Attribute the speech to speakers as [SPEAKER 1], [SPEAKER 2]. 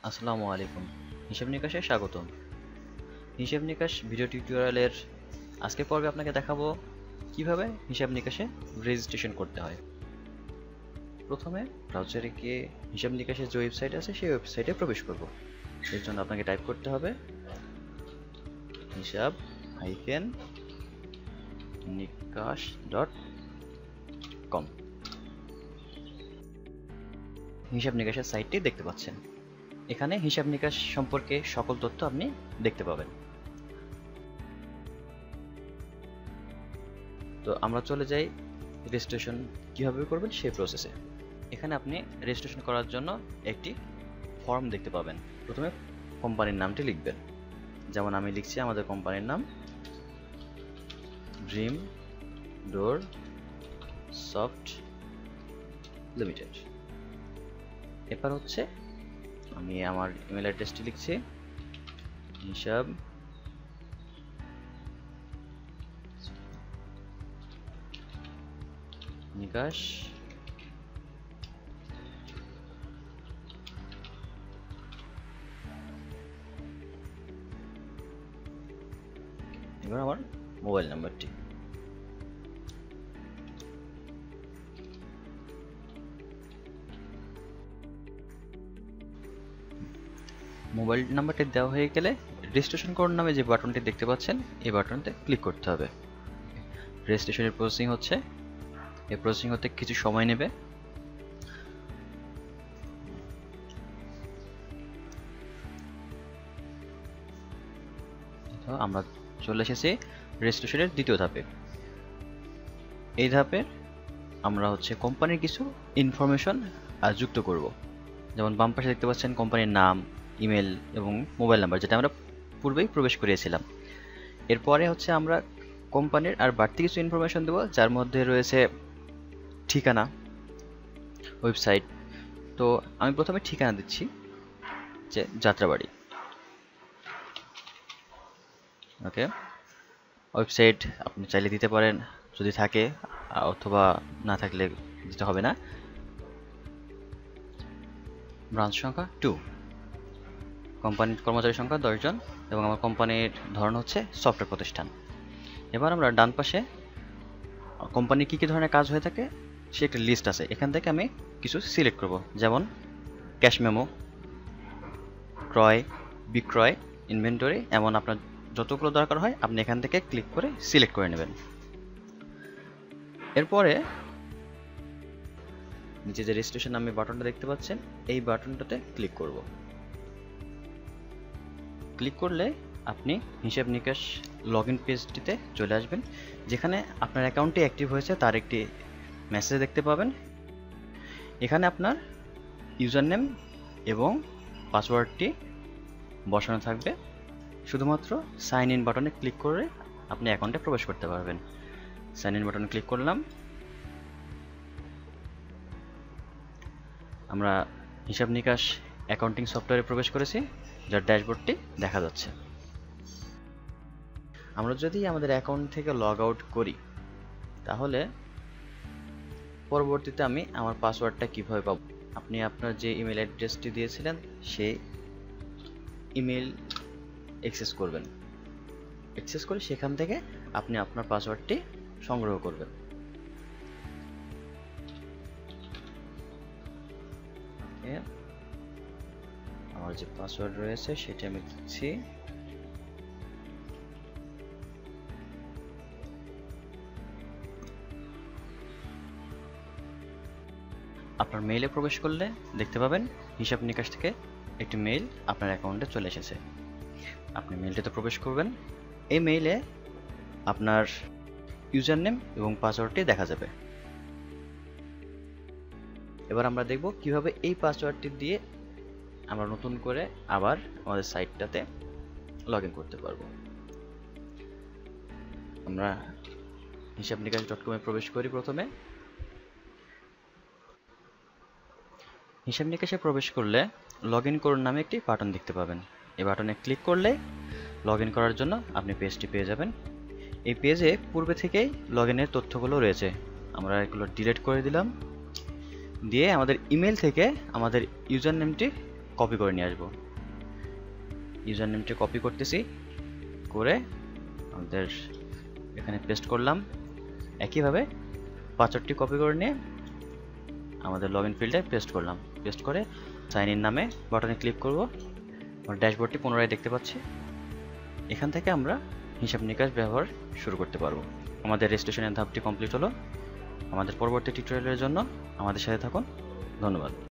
[SPEAKER 1] আসসালামু আলাইকুম। হিসাব নিকাশে স্বাগতম। হিসাব নিকাশ ভিডিও টিউটোরিয়ালের আজকের পর্বে আপনাকে দেখাবো কিভাবে হিসাব নিকাশে রেজিস্ট্রেশন করতে হয়। প্রথমে ব্রাউজারে গিয়ে হিসাব নিকাশের যে ওয়েবসাইট আছে সেই ওয়েবসাইটে প্রবেশ করব। এর জন্য আপনাকে টাইপ করতে হবে হিসাব-নিকাশ.com। হিসাব নিকাশের সাইটটি দেখতে পাচ্ছেন। এখানে হিসাব নিকাশ সম্পর্কে সকল তথ্য আপনি দেখতে পাবেন। তো আমরা চলে যাই রেজিস্ট্রেশন কিভাবে করবেন সেই প্রসেসে। এখানে আপনি রেজিস্ট্রেশন করার জন্য একটি ফর্ম দেখতে পাবেন। প্রথমে কোম্পানির নামটি লিখবেন, যেমন আমি লিখছি আমাদের কোম্পানির নাম ড্রিম ডোর সফট লিমিটেড। এরপর হচ্ছে আমি আমার ইমেল অ্যাড্রেসটি লিখছি হিসাব নিকাশ এবার আমার মোবাইল নাম্বারটি মোবাইল নাম্বারটি দেওয়া হয়ে গেলে রেজিস্ট্রেশন করুন নামে যে বাটনটি দেখতে পাচ্ছেন এই বাটনতে ক্লিক করতে হবে। রেজিস্ট্রেশনের প্রসেসিং হচ্ছে, এই প্রসেসিং হতে কিছু সময় নেবে। তো আমরা চলে এসেছি রেজিস্ট্রেশনের দ্বিতীয় ধাপে। এই ধাপে আমরা হচ্ছে কোম্পানির কিছু ইনফরমেশন যুক্ত করব। যেমন বাম পাশে দেখতে পাচ্ছেন কোম্পানির নাম, ইমেল এবং মোবাইল নাম্বার, যেটা আমরা পূর্বেই প্রবেশ করিয়েছিলাম। এরপরে হচ্ছে আমরা কোম্পানির আর বাড়তি কিছু ইনফরমেশন দেব, যার মধ্যে রয়েছে ঠিকানা, ওয়েবসাইট। তো আমি প্রথমে ঠিকানা দিচ্ছি যে যাত্রাবাড়ি। ওকে, ওয়েবসাইট আপনি চাইলে দিতে পারেন যদি থাকে, অথবা না থাকলে দিতে হবে না। ব্রাঞ্চ সংখ্যা 2, কোম্পানির কর্মচারী সংখ্যা 10 জন এবং আমার কোম্পানির ধরন হচ্ছে সফটওয়্যার প্রতিষ্ঠান। এবার আমরা ডান পাশে কোম্পানির কী কী ধরনের কাজ হয়ে থাকে সে একটা লিস্ট আছে, এখান থেকে আমি কিছু সিলেক্ট করব, যেমন ক্যাশ মেমো, ক্রয় বিক্রয়, ইনভেন্টরি, এমন আপনার যতগুলো দরকার হয় আপনি এখান থেকে ক্লিক করে সিলেক্ট করে নেবেন। এরপরে নিচে যে রেজিস্ট্রেশন নামে বাটনটা দেখতে পাচ্ছেন এই বাটনটাতে ক্লিক করব। ক্লিক করলে আপনি হিসাব নিকাশ লগ ইন পেজটিতে চলে আসবেন, যেখানে আপনার অ্যাকাউন্টটি অ্যাক্টিভ হয়েছে তার একটি মেসেজ দেখতে পাবেন। এখানে আপনার ইউজার নেম এবং পাসওয়ার্ডটি বসানো থাকবে। শুধুমাত্র সাইন ইন বাটনে ক্লিক করে আপনি অ্যাকাউন্টে প্রবেশ করতে পারবেন। সাইন ইন বাটনে ক্লিক করলাম। আমরা হিসাব নিকাশ অ্যাকাউন্টিং সফটওয়্যারে প্রবেশ করেছি, যার ড্যাশবোর্ডটি দেখা যাচ্ছে। আমরা যদি আমাদের অ্যাকাউন্ট থেকে লগ আউট করি তাহলে পরবর্তীতে আমি আমার পাসওয়ার্ডটা কিভাবে পাবো? আপনি আপনার যে ইমেল অ্যাড্রেসটি দিয়েছিলেন সেই ইমেল অ্যাক্সেস করবেন। অ্যাক্সেস করে সেখান থেকে আপনি আপনার পাসওয়ার্ডটি সংগ্রহ করবেন। আমার যে পাসওয়ার্ড রয়েছে সেটা আমি দিচ্ছি। আপনার মেইলে প্রবেশ করলে দেখতে পাবেন হিসাব নিকাশ থেকে একটি মেইল আপনার অ্যাকাউন্টে চলে এসেছে। আপনি মেইলটিতে প্রবেশ করবেন। এই মেইলে আপনার ইউজার নেম এবং পাসওয়ার্ডটি দেখা যাবে। এবার আমরা দেখব কিভাবে এই পাসওয়ার্ডটি দিয়ে আমরা নতুন করে আবার আমাদের সাইটটাতে লগ ইন করতে পারবো। আমরা হিসাব নিকাশ.com এ প্রবেশ করি। প্রথমে হিসাব নিকাশে প্রবেশ করলে লগ ইন করুন নামে একটি বাটন দেখতে পাবেন। এই বাটনে ক্লিক করলে লগ ইন করার জন্য আপনি পেজটি পেয়ে যাবেন। এই পেজে পূর্বে থেকেই লগ ইনের তথ্যগুলো রয়েছে, আমরা এগুলো ডিলিট করে দিলাম। দিয়ে আমাদের ইমেল থেকে আমাদের ইউজার নেমটি কপি করে নিয়ে আসবো। ইউজার নেমটি কপি করতেছি, করে আমাদের এখানে পেস্ট করলাম। একইভাবে পাসওয়ার্ডটি কপি করে নিয়ে আমাদের লগইন ফিল্ডে পেস্ট করলাম। পেস্ট করে সাইন ইন নামে বাটনে ক্লিক করব। আমার ড্যাশবোর্ডটি পুনরায় দেখতে পাচ্ছি। এখান থেকে আমরা হিসাব নিকাশ ব্যবহার শুরু করতে পারবো। আমাদের রেজিস্ট্রেশনের ধাপটি কমপ্লিট হলো। আমাদের পরবর্তী টিউটোরিয়ালের জন্য আমাদের সাথে থাকুন। ধন্যবাদ।